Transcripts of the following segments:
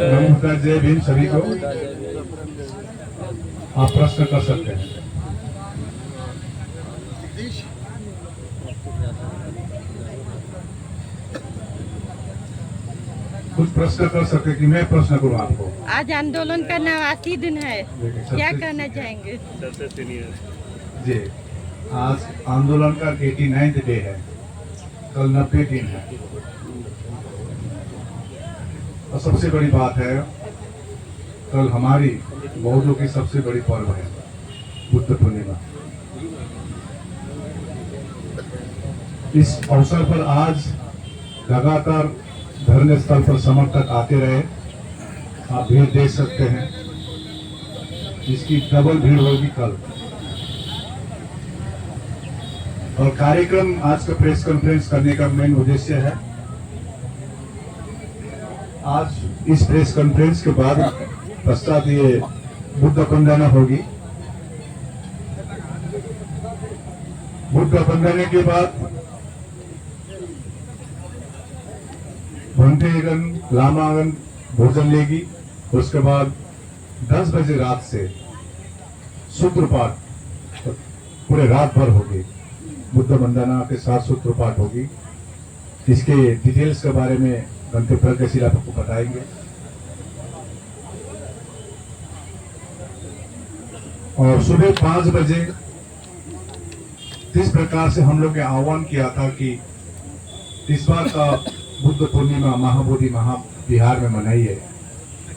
नमस्कार, जय भीम सभी को। आप प्रश्न कर सकते हैं। कुछ प्रश्न कर सकते कि मैं प्रश्न करूं आपको। आज आंदोलन का 89 दिन है, क्या कहना चाहेंगे? सबसे सीनियर जी, आज आंदोलन का 89th डे है, कल 90 दिन है। और सबसे बड़ी बात है, कल हमारी बौद्धों की सबसे बड़ी पर्व है बुद्ध पूर्णिमा। इस अवसर पर आज लगातार धरने स्थल पर समर्थक आते रहे। आप भीड़ देख सकते हैं, इसकी डबल भीड़ होगी कल। और कार्यक्रम आज का प्रेस कॉन्फ्रेंस करने का मेन उद्देश्य है, आज इस प्रेस कॉन्फ्रेंस के बाद पश्चात ये बुद्ध वंदना होगी। बुद्ध वंदना के बाद घंटेगन लामागन भोजन लेगी। उसके बाद 10 बजे रात से सूत्रपाठ पूरे रात भर होगी। बुद्ध वंदना के साथ सूत्रपाठ होगी। इसके डिटेल्स के बारे में घंटे प्रगतिशील आपको बताएंगे। और सुबह 5 बजे जिस प्रकार से हम लोग ने आह्वान किया था कि इस बार का बुद्ध पूर्णिमा महाबोधि बिहार में मनाई है।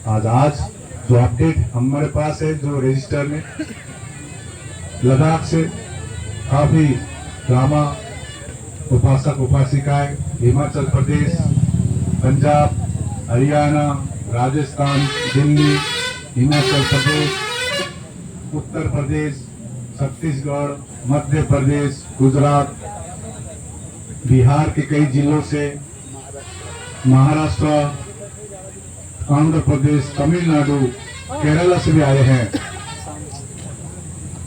आज जो अपडेट हमारे पास है, जो रजिस्टर में लद्दाख से काफी लामा उपासक उपासिकाएं, हिमाचल प्रदेश, पंजाब, हरियाणा, राजस्थान, दिल्ली, हिमाचल प्रदेश, उत्तर प्रदेश, छत्तीसगढ़, मध्य प्रदेश, गुजरात, बिहार के कई जिलों से, महाराष्ट्र, आंध्र प्रदेश, तमिलनाडु, केरला से भी आए हैं।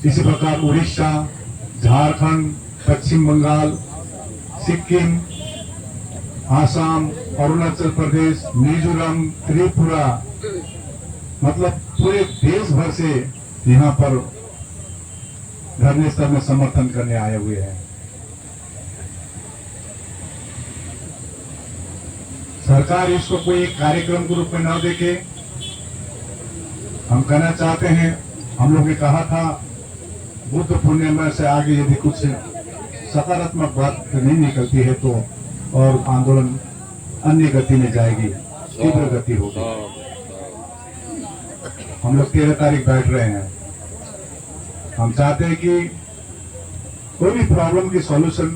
इसी प्रकार उड़ीसा, झारखंड, पश्चिम बंगाल, सिक्किम, आसाम, अरुणाचल प्रदेश, मिजोरम, त्रिपुरा, मतलब पूरे देश भर से यहाँ पर धरने स्थल में समर्थन करने आए हुए हैं। सरकार इसको कोई एक कार्यक्रम के रूप में न देखे। हम कहना चाहते हैं, हम लोग ने कहा था बुद्ध पूर्णिमा से आगे यदि कुछ सकारात्मक बात नहीं निकलती है तो और आंदोलन अन्य गति में जाएगी, तीव्र गति होगी। हम लोग 13 तारीख बैठ रहे हैं। हम चाहते हैं कि कोई भी प्रॉब्लम की सॉल्यूशन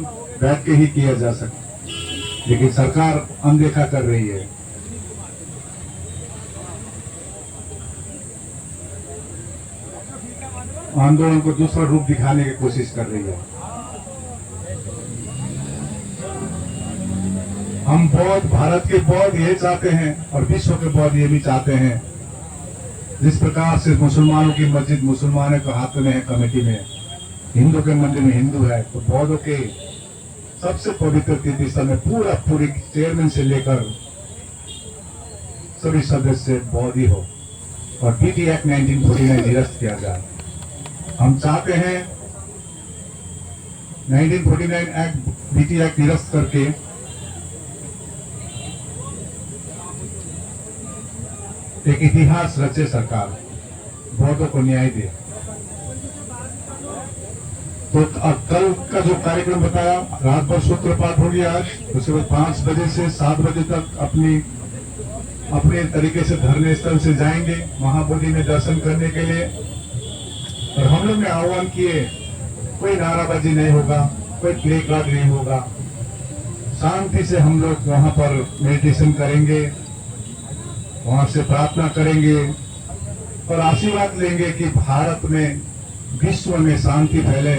बैठ के ही किया जा सके, लेकिन सरकार अनदेखा कर रही है। आंदोलन को दूसरा रूप दिखाने की कोशिश कर रही है। हम बौद्ध, भारत के बौद्ध ये चाहते हैं और विश्व के बौद्ध ये भी चाहते हैं, जिस प्रकार से मुसलमानों की मस्जिद मुसलमानों के हाथ में है कमेटी में, हिंदू के मंदिर में हिंदू है, तो बौद्धों के सबसे पवित्र तीर्थ स्थल में पूरी चेयरमैन से लेकर सभी सदस्य बौद्ध ही हो और बीटी एक्ट 1949 निरस्त किया जाए। हम चाहते हैं 1949 एक्ट, बीटी एक्ट निरस्त करके एक इतिहास रचे सरकार, बौद्धों को न्याय दे। तो कल का जो कार्यक्रम बताया, रात भर सूत्रपाठ होगी आज। उसके बाद 5 बजे से 7 बजे तक अपने तरीके से धरने स्थल से जाएंगे महाबोधि में दर्शन करने के लिए। और हम लोग ने आह्वान किए, कोई नाराबाजी नहीं होगा, कोई प्ले कार्ड नहीं होगा, शांति से हम लोग वहां पर मेडिटेशन करेंगे, वहां से प्रार्थना करेंगे और आशीर्वाद लेंगे कि भारत में, विश्व में शांति फैले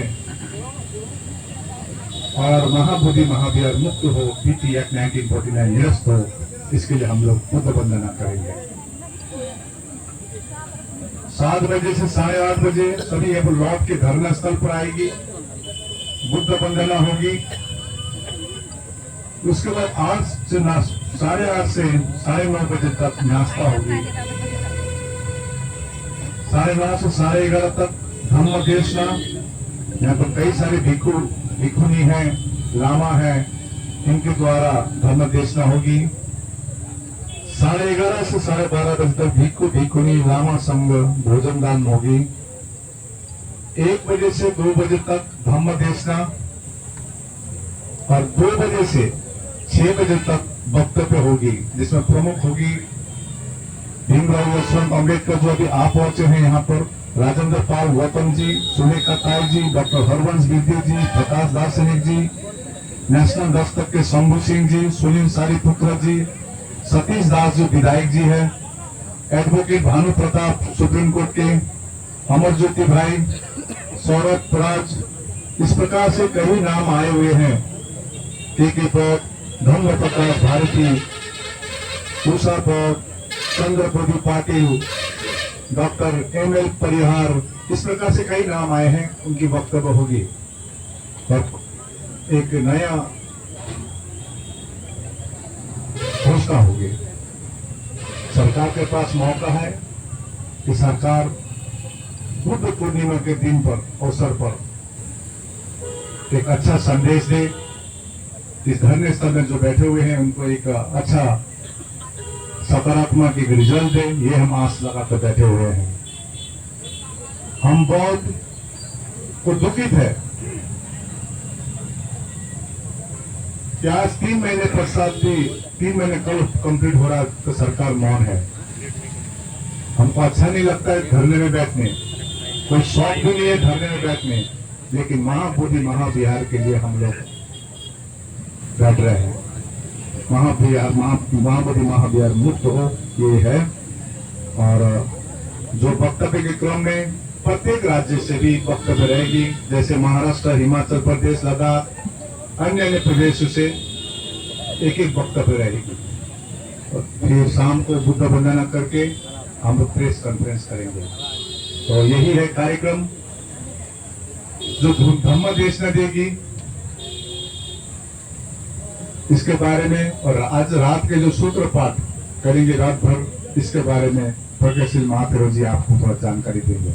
और महाबोधि महाविहार मुक्त हो, बीटी एक्ट 1949 निरस्त हो। इसके लिए हम लोग बुद्ध वंदना करेंगे। 7 बजे से 8:30 बजे सभी अब लौट के धरना स्थल पर आएगी, बुद्ध वंदना होगी। उसके बाद 8 से 8:30 से 9:30 बजे तक नाश्ता होगी। 9:30 से 11:30 तक धम्म देशना। यहाँ पर कई सारे भिक्षु भिक्षुनी है, लामा है, इनके द्वारा धर्म देशना होगी। 11:30 से 12:30 बजे तक भिक्षु भिक्षुनी लामा संघ भोजन दान होगी। 1 बजे से 2 बजे तक धम्म देशना और 2 बजे से 6 बजे तक वक्तव्य होगी, जिसमें प्रमुख होगी भीमराव यशवंत अम्बेडकर जो अभी आप पहुंचे हैं यहाँ पर, राजेंद्र पाल गौतम जी, सुलेखा ताई जी, डॉक्टर हरवंश विद्या जी, प्रकाश दार्शनिक जी, नेशनल दस्तक के शंभू सिंह जी, सुनील सारीपुत्र जी, सतीश दास जो विधायक जी है, advocate Bhanu Pratap supreme court के, अमर ज्योति भाई, सौरभ राज, इस प्रकार से कई नाम आए हुए हैं। के पद, धम्म प्रकाश भारती, उषा पद, चंद्रप्रदीप पाटिल, डॉक्टर ML परिहार, इस प्रकार से कई नाम आए हैं, उनकी वक्तव्य होगी। और एक नया घोषणा होगी। सरकार के पास मौका है कि सरकार बुद्ध पूर्णिमा के दिन पर अवसर पर एक अच्छा संदेश दे। इस धरने स्थल में जो बैठे हुए हैं उनको एक अच्छा सकारात्मक एक रिजल्ट दे, ये हम आस लगाकर बैठे हुए हैं। हम बहुत को दुखित है कि आज 3 महीने पश्चात भी 3 महीने कल कंप्लीट हो रहा तो सरकार मौन है। हमको अच्छा नहीं लगता है धरने में बैठने, कोई शौक भी नहीं है धरने में बैठने, लेकिन महाबोधि महाविहार के लिए हम लोग बैठ रहे हैं। महाबोधि महाविहार मुक्त हो, ये है। और जो वक्तव्य के क्रम में प्रत्येक राज्य से भी वक्तव्य रहेगी, जैसे महाराष्ट्र, हिमाचल प्रदेश, लद्दाख, अन्य प्रदेशों से एक एक वक्तव्य रहेगी। और फिर शाम को बुद्ध वंदना करके हम लोग प्रेस कॉन्फ्रेंस करेंगे। तो यही है कार्यक्रम जो धम्म देशना देगी, इसके बारे में। और आज रात के जो सूत्र पाठ करेंगे रात भर, इसके बारे में प्रज्ञाशील महाथेरो जी आपको थोड़ा जानकारी देंगे।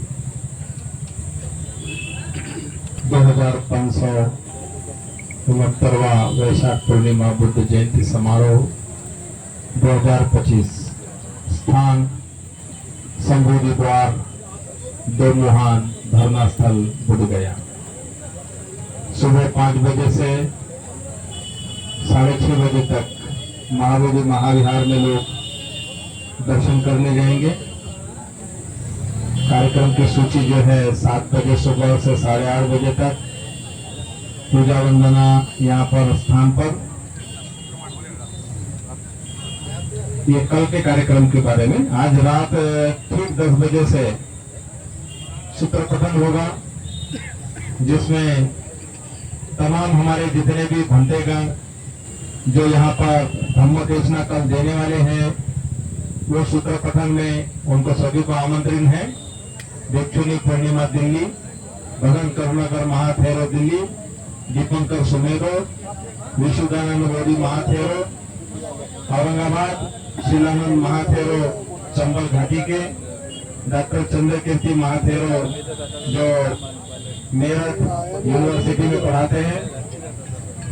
2569वां वैशाख पूर्णिमा बुद्ध जयंती समारोह 2025, स्थान संबोधि द्वार, दोमुहान धरना स्थल बुद्ध गया। सुबह 5 बजे से 6:30 बजे तक महाबोधि महाविहार में लोग दर्शन करने जाएंगे। कार्यक्रम की सूची जो है 7 बजे सुबह से 8:30 बजे तक पूजा वंदना यहाँ पर स्थान पर। ये कल के कार्यक्रम के बारे में। आज रात ठीक 10 बजे से सूत्र पठन होगा, जिसमें तमाम हमारे जितने भी भंतेगण जो यहाँ पर धम्म देशना कल देने वाले हैं, वो सूत्र पठन में उनको सभी को आमंत्रण है। भिक्षुनी पूर्णिमा दिल्ली, भगन करुणाकर महाथेरो दिल्ली, दीपंकर सुमेरो, विशुद्धानंद मोदी महाथेरो औरंगाबाद, शिलानंद महाथेरो चंबल घाटी के, डॉक्टर चंद्रकीर्ति महाथेरो जो मेरठ यूनिवर्सिटी में पढ़ाते हैं,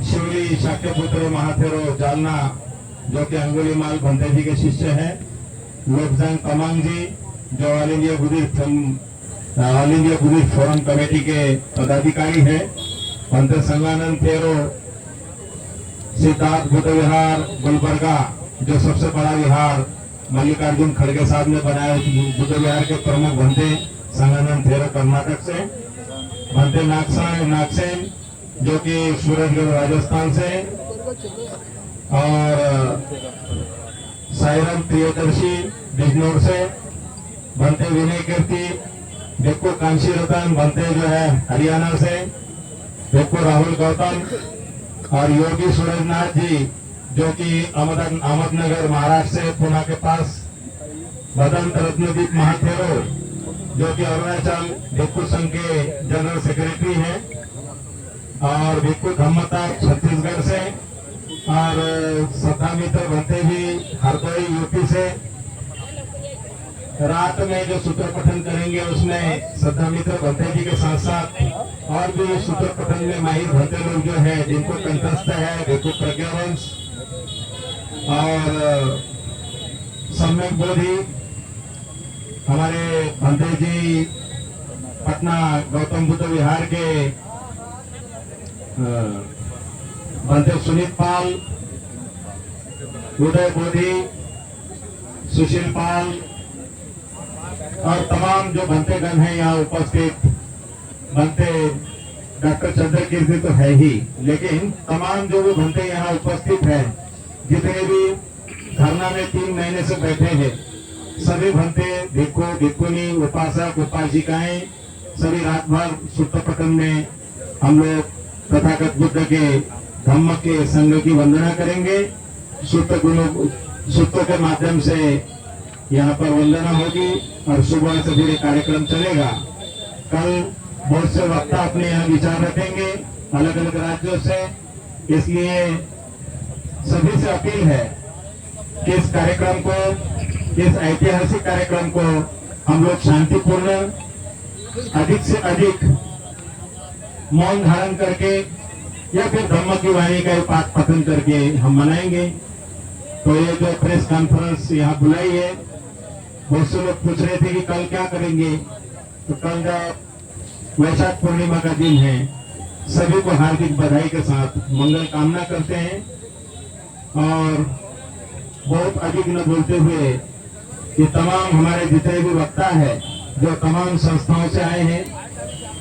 शिवली शाक्यपुत्र महाथेरो जालना जो कि अंगुलीमाल भंते जी के शिष्य हैं, लोकजान तमांग जी जो all India Buddhist forum committee के पदाधिकारी हैं, भंते संगानंद थेरो सिद्धार्थ बुद्ध विहार गुलबर्गा जो सबसे बड़ा विहार मल्लिकार्जुन खड़गे साहब ने बनाया, बुद्ध विहार के प्रमुख भंते संगानंद थेरो कर्नाटक से, भंते नागसेन जो कि सूरजगढ़ राजस्थान से, और सायरन प्रियदर्शी बिजनौर से, भंते विनय कीर्ति, भिक्खु कांशी रतन भंते जो है हरियाणा से, भिक्खु राहुल गौतम और योगी सूरजनाथ जी जो कि अहमदनगर महाराष्ट्र से, पुणे के पास, भदंत रत्नदीप महाथेरो जो कि अरुणाचल भिक्खु संघ के जनरल सेक्रेटरी हैं, और भिक्खु धम्मता छत्तीसगढ़ से, और श्रद्धा मित्र बनते भी हरदोई यूपी से रात में जो सूत्र पठन करेंगे उसमें श्रद्धा मित्र भंते जी के साथ साथ और भी सूत्र पठन में माहिर भंते लोग जो है जिनको कंठस्थ है भिक्षु प्रज्ञावंश और सम्यक बोधि हमारे भंते जी पटना गौतम बुद्ध विहार के भंते सुनीत पाल, उदय बोधि, सुशील पाल और तमाम जो भंतेगण हैं यहाँ उपस्थित। भंते डॉक्टर चंद्रकीर्ति तो है ही, लेकिन तमाम जो भी भंते यहाँ उपस्थित हैं, जितने भी धरना में 3 महीने से बैठे हैं, सभी भंते भिक्षु भिक्षुनी उपासक उपासिकाएं सभी रात भर सूत्र पठन में हम लोग तथागत बुद्ध के धम्म के संग की वंदना करेंगे। सूत्रों के माध्यम से यहाँ पर वंदना होगी और सुबह से फिर कार्यक्रम चलेगा। कल बहुत से वक्ता अपने यहाँ विचार रखेंगे अलग अलग राज्यों से, इसलिए सभी से अपील है कि इस कार्यक्रम को, इस ऐतिहासिक कार्यक्रम को हम लोग शांतिपूर्ण अधिक से अधिक मौन धारण करके या फिर धम्म की वाणी का पाठ पठन करके हम मनाएंगे। तो ये जो प्रेस कॉन्फ्रेंस यहाँ बुलाई है, बहुत से लोग पूछ रहे थे कि कल क्या करेंगे, तो कल जब वैशाख पूर्णिमा का दिन है, सभी को हार्दिक बधाई के साथ मंगल कामना करते हैं और बहुत अधिक न बोलते हुए ये तमाम हमारे जितने भी वक्ता है जो तमाम संस्थाओं से आए हैं,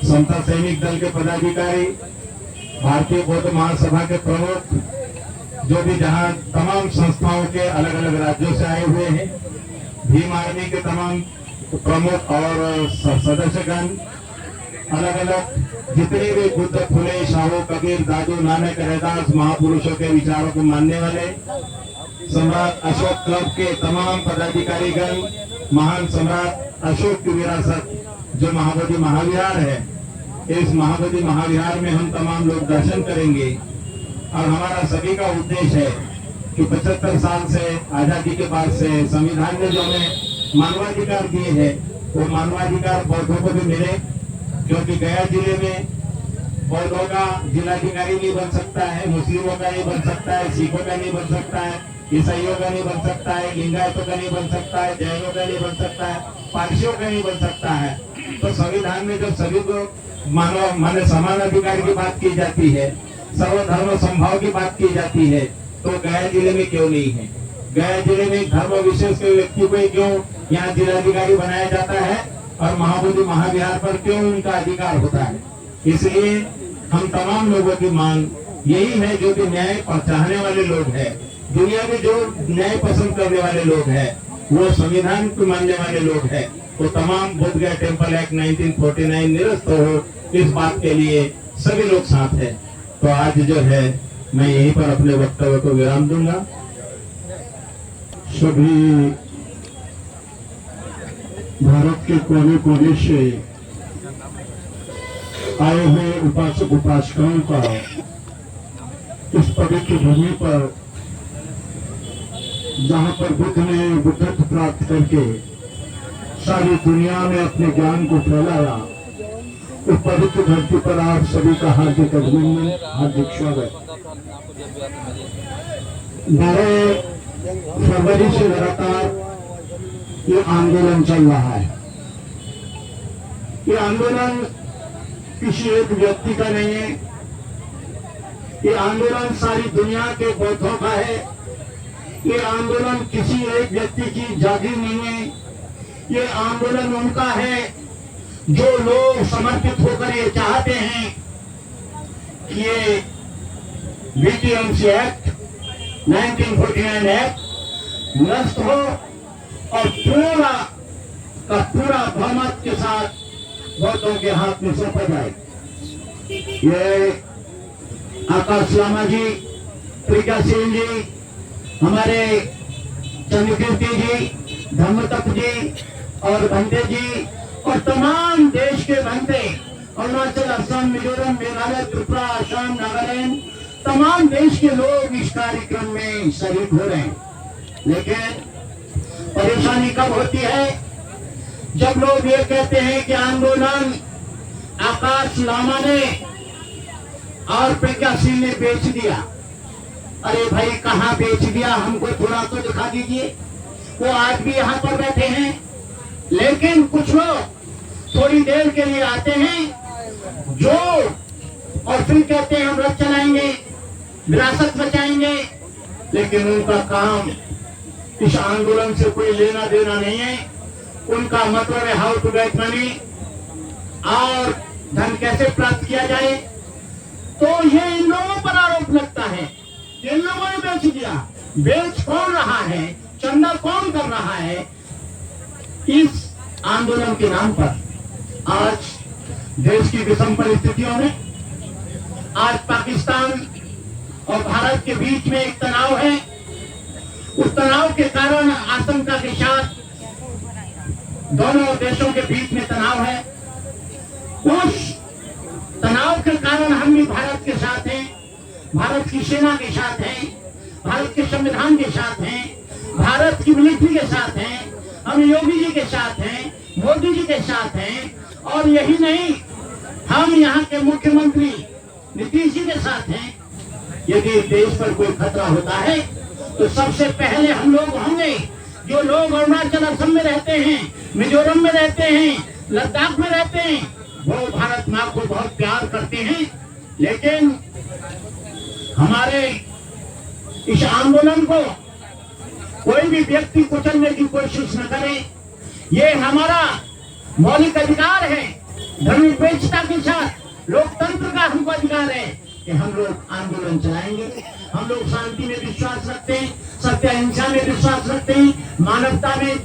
समता सैनिक दल के पदाधिकारी, भारतीय बौद्ध महासभा के प्रमुख, जो भी जहां तमाम संस्थाओं के अलग अलग राज्यों से आए हुए हैं, भीम आर्मी के तमाम प्रमुख और सदस्यगण, अलग अलग जितने भी बुद्ध फुले शाहू कबीर दादू नानक रैदास महापुरुषों के विचारों को मानने वाले, सम्राट अशोक क्लब के तमाम पदाधिकारीगण, महान सम्राट अशोक की विरासत जो महाबोधि महाविहार है, इस महाबोधि महाविहार में हम तमाम लोग दर्शन करेंगे। और हमारा सभी का उद्देश्य है कि 75 साल से आजादी के बाद से संविधान ने जो हमें मानवाधिकार दिए हैं, वो मानवाधिकार बौद्धों को भी मिले, क्योंकि गया जिले में बौद्धों का जिलाधिकारी नहीं बन सकता है, मुस्लिमों का नहीं बन सकता है, सिखों का नहीं बन सकता है, ईसाइयों का नहीं बन सकता है, लिंगायतों का नहीं बन सकता है, जैनों का नहीं बन सकता है, पारसियों का नहीं बन सकता है। तो संविधान में जब सभी को मानव माने समान अधिकार की बात की जाती है, सर्वधर्म संभाव की बात की जाती है, तो गया जिले में क्यों नहीं है? गया जिले में धर्म विशेष के व्यक्ति को क्यों यहाँ जिलाधिकारी बनाया जाता है और महाबोधि महाविहार पर क्यों उनका अधिकार होता है? इसलिए हम तमाम लोगों की मांग यही है, जो कि न्याय चाहने वाले लोग हैं, दुनिया में जो न्याय पसंद करने वाले लोग हैं, वो संविधान को मानने वाले लोग हैं, तो तमाम बोध गया टेम्पल एक्ट 1949 निरस्त हो, इस बात के लिए सभी लोग साथ हैं। तो आज जो है मैं यहीं पर अपने वक्तव्य को विराम दूंगा। सभी भारत के कोने कोने से आए हुए उपासक उपासिकाओं का इस पवित्र भूमि पर, जहां पर बुद्ध ने बुद्धत्व प्राप्त करके सारी दुनिया में अपने ज्ञान को फैलाया, उस पवित्र धरती पर आप सभी का हार्दिक अभिनंदन, हार्दिक स्वागत। 12 फरवरी से लगातार ये आंदोलन चल रहा है। ये आंदोलन किसी एक व्यक्ति का नहीं है, ये आंदोलन सारी दुनिया के बौद्धों का है। ये आंदोलन किसी एक व्यक्ति की जागीर नहीं है, ये आंदोलन उनका है जो लोग समर्पित होकर ये चाहते हैं कि ये बीटीएमसी एक्ट 1949 एक्ट नष्ट हो और पूरा का पूरा बहुमत के साथ बौद्धों के हाथ में सौंपा जाए। ये आकाश लामा जी, प्रिका सिंह जी, हमारे चंद्रकीर्ति जी, धर्मतप जी और भंते जी और तमाम देश के भंते, अरुणाचल, असम, मिजोरम, मेघालय, त्रिपुरा, असम, नागालैंड, तमाम देश के लोग इस कार्यक्रम में शरीक हो रहे हैं, लेकिन परेशानी कब होती है जब लोग ये कहते हैं कि आंदोलन आकाश लामा ने और प्रज्ञा सिंह ने बेच दिया। अरे भाई कहाँ बेच दिया, हमको थोड़ा तो दिखा दीजिए। वो आज भी यहाँ पर बैठे हैं, लेकिन कुछ लोग थोड़ी देर के लिए आते हैं जो और फिर कहते हैं हम रथ चलाएंगे, विरासत बचाएंगे, लेकिन उनका काम इस आंदोलन से कोई लेना देना नहीं है। उनका मतलब है हाउ टू गेट मनी और धन कैसे प्राप्त किया जाए। तो ये इन लोगों पर आरोप लगता है, इन लोगों ने बेच दिया। बेच कौन रहा है, चंदा कौन कर रहा है इस आंदोलन के नाम पर? आज देश की विषम परिस्थितियों में, आज पाकिस्तान और भारत के बीच में एक तनाव है। उस तनाव के कारण आशंका के साथ दोनों देशों के बीच में तनाव है। उस तनाव के कारण हम भी भारत के साथ हैं, भारत की सेना के साथ हैं, भारत के संविधान के साथ हैं, भारत की मिलिट्री के साथ हैं, हम योगी जी के साथ हैं, मोदी जी के साथ हैं, और यही नहीं, हम यहाँ के मुख्यमंत्री नीतीश जी के साथ हैं। यदि देश पर कोई खतरा होता है तो सबसे पहले हम लोग होंगे। जो लोग अरुणाचल असम में रहते हैं, मिजोरम में रहते हैं, लद्दाख में रहते हैं, वो भारत माँ को बहुत प्यार करते हैं, लेकिन हमारे इस आंदोलन को कोई भी व्यक्ति कुचलने की कोशिश न करे। ये हमारा मौलिक अधिकार है। धर्मनिरपेक्षता के साथ लोकतंत्र का हमको अधिकार है कि हम लोग आंदोलन चलाएंगे। हम लोग शांति में विश्वास रखते हैं, सत्य अहिंसा में विश्वास रखते हैं, मानवता में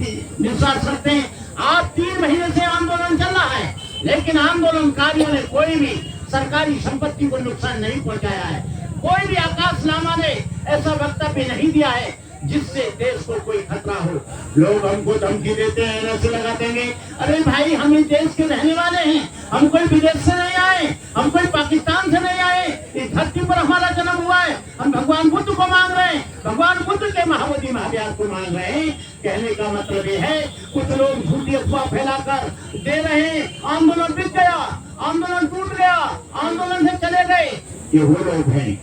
विश्वास रखते हैं। आज 3 महीने से आंदोलन चल रहा है, लेकिन आंदोलनकारियों ने कोई भी सरकारी संपत्ति को नुकसान नहीं पहुंचाया है। कोई भी आकाश लामा ने ऐसा वक्तव्य नहीं दिया है जिससे देश को कोई खतरा हो। लोग हमको धमकी देते हैं, ऐसे लगा देंगे। अरे भाई, हम इस देश के रहने वाले हैं, हम कोई विदेश से नहीं आए, हम कोई पाकिस्तान से नहीं आए। इस धरती पर हमारा जन्म हुआ है। हम भगवान बुद्ध को मांग रहे हैं, भगवान बुद्ध के महाबोधि महाव्यास को मांग रहे हैं। कहने का मतलब ये है, कुछ लोग झूठी अफवाह फैलाकर दे रहे हैं आंदोलन बिक गया, आंदोलन टूट गया, आंदोलन से चले गए। ये वो लोग हैं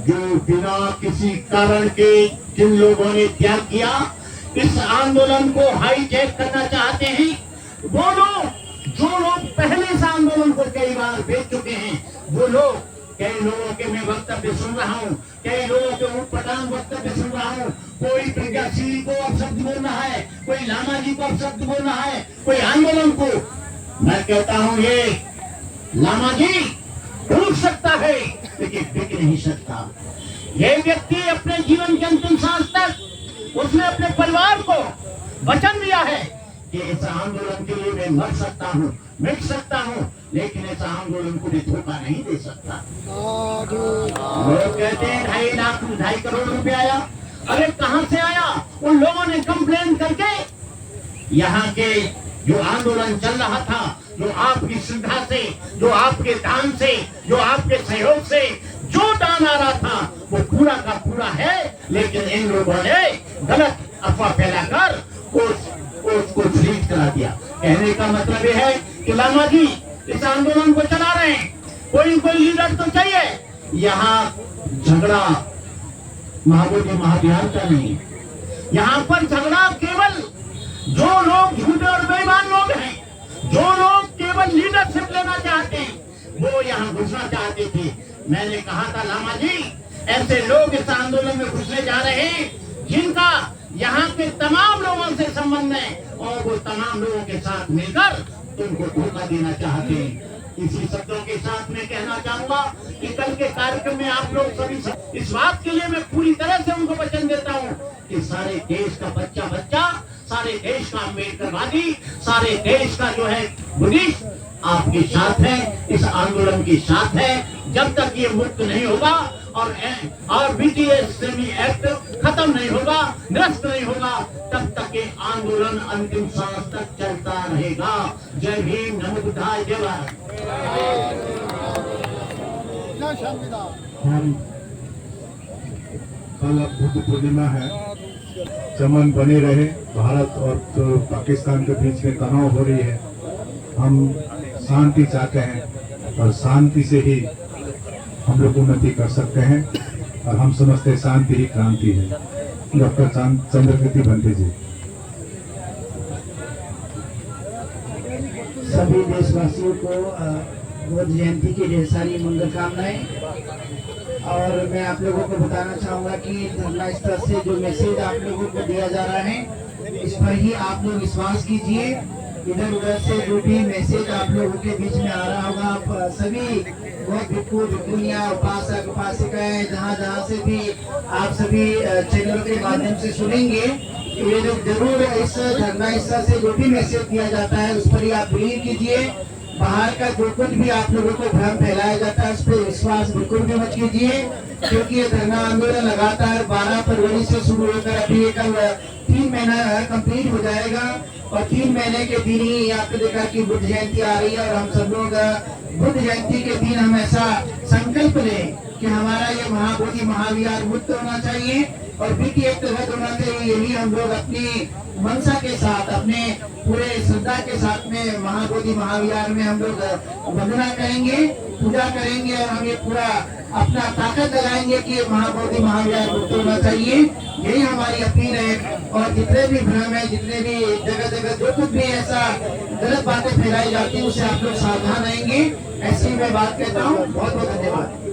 जो बिना किसी कारण के, जिन लोगों ने त्याग किया, इस आंदोलन को हाईजैक करना चाहते हैं। वो लोग, जो लोग पहले इस आंदोलन को कई बार बेच चुके हैं, वो लोग, कई लोगों के मैं वक्तव्य सुन रहा हूँ, कई लोगों के ऊटपटांग वक्तव्य सुन रहा हूँ। कोई प्रज्ञा सिंह को अपशब्द बोल रहा है, कोई लामा जी को अपशब्द बोल रहा है, कोई आंदोलन को। मैं कहता हूँ ये लामा जी टूट सकता है, लेकिन बिक नहीं सकता। ये व्यक्ति अपने जीवन के अंतिम सांस तक उसने अपने परिवार को वचन दिया है कि इस आंदोलन के लिए मैं मर सकता हूँ, मिट सकता हूँ, लेकिन इस आंदोलन को भी धोखा नहीं दे सकता। लोग कहते हैं 2.5 करोड़ रुपए आया। अरे कहाँ से आया? उन लोगों ने कंप्लेन करके यहाँ के जो आंदोलन चल रहा था, जो आपकी श्रद्धा से, जो आपके दान से, जो आपके सहयोग से जो दान आ रहा था, वो पूरा का पूरा है। लेकिन इन लोगों ने गलत अफवाह फैलाकर उसको फ्रीज करा दिया। कहने का मतलब ये है कि लामा जी इस आंदोलन को चला रहे हैं, कोई लीडर तो चाहिए। यहाँ झगड़ा महाबोधि महाविहार का नहीं, यहाँ पर झगड़ा केवल जो लोग झूठे और बेईमान लोग हैं, जो लोग केवल लीडरशिप लेना चाहते हैं, वो यहाँ घुसना चाहते थे। मैंने कहा था लामा जी, ऐसे लोग इस आंदोलन में घुसने जा रहे हैं जिनका यहाँ के तमाम लोगों से संबंध है, और वो तमाम लोगों के साथ मिलकर तुमको धोखा देना चाहते हैं। इसी शब्दों के साथ मैं कहना चाहूंगा कि कल के कार्यक्रम में आप लोग सभी, इस बात के लिए मैं पूरी तरह से उनको वचन देता हूँ कि सारे देश का बच्चा, सारे देश का अम्बेडकरवादी, सारे देश का जो है बुद्धिस्ट आपके साथ है, इस आंदोलन के साथ है। जब तक ये मुक्त नहीं होगा और बीटीएस एक्ट खत्म नहीं होगा, निरस्त नहीं होगा, तब तक ये आंदोलन अंतिम सांस तक चलता रहेगा। जय भीम, नमो बुद्धाय, जय भारत। हम कल बुद्ध पूर्णिमा है, चमन बने रहे। भारत और जो पाकिस्तान के बीच में तनाव हो रही है, हम शांति चाहते हैं और शांति से ही हम लोग उन्नति कर सकते हैं और हम समझते हैं शांति ही क्रांति है। डॉक्टर चंद्रकृति भंते जी। सभी देशवासियों को बुद्ध जयंती की ढेर सारी मंगल कामनाएं। और मैं आप लोगों को बताना चाहूंगा कि धरना स्थल से जो मैसेज आप लोगों को दिया जा रहा है, इस पर ही आप लोग विश्वास कीजिए। इधर उधर से जो भी मैसेज आप लोगों के बीच में आ रहा होगा, आप सभी बहुत भिक्खु भिक्खुनियाँ, उपासक उपासिकाएं, जहाँ से भी आप सभी चैनलों के माध्यम से सुनेंगे, ये लोग जरूर इस धरना स्थल से जो भी मैसेज दिया जाता है उस पर ही आप बिलीव कीजिए। बाहर का जो कुछ भी आप लोगों को भ्रम फैलाया जाता है उस पर विश्वास बिल्कुल भी मत कीजिए, क्योंकि ये धरना आंदोलन लगातार 12 फरवरी से शुरू होकर अभी कल 3 महीना कंप्लीट हो जाएगा और 3 महीने के दिन ही आपने देखा कि बुद्ध जयंती आ रही है और हम सब लोग बुद्ध जयंती के दिन हम ऐसा संकल्प लें कि हमारा ये महाबोधि महाविहार मुक्त होना चाहिए और BTF रद्द होना चाहिए। यही हम लोग अपनी मनसा के साथ, अपने पूरे श्रद्धा के साथ में महाबोधि महाविहार में हम लोग वंदना करेंगे, पूजा करेंगे और हम ये पूरा अपना ताकत लगाएंगे कि ये महाबोधि महाविहार मुक्त होना चाहिए। यही हमारी अपील है। और जितने भी भ्रम है, जितने भी जगह जगह जो कुछ भी ऐसा गलत बातें फैलाई जाती है उससे आप लोग सावधान रहेंगे, ऐसी मैं बात कहता हूँ। बहुत बहुत धन्यवाद।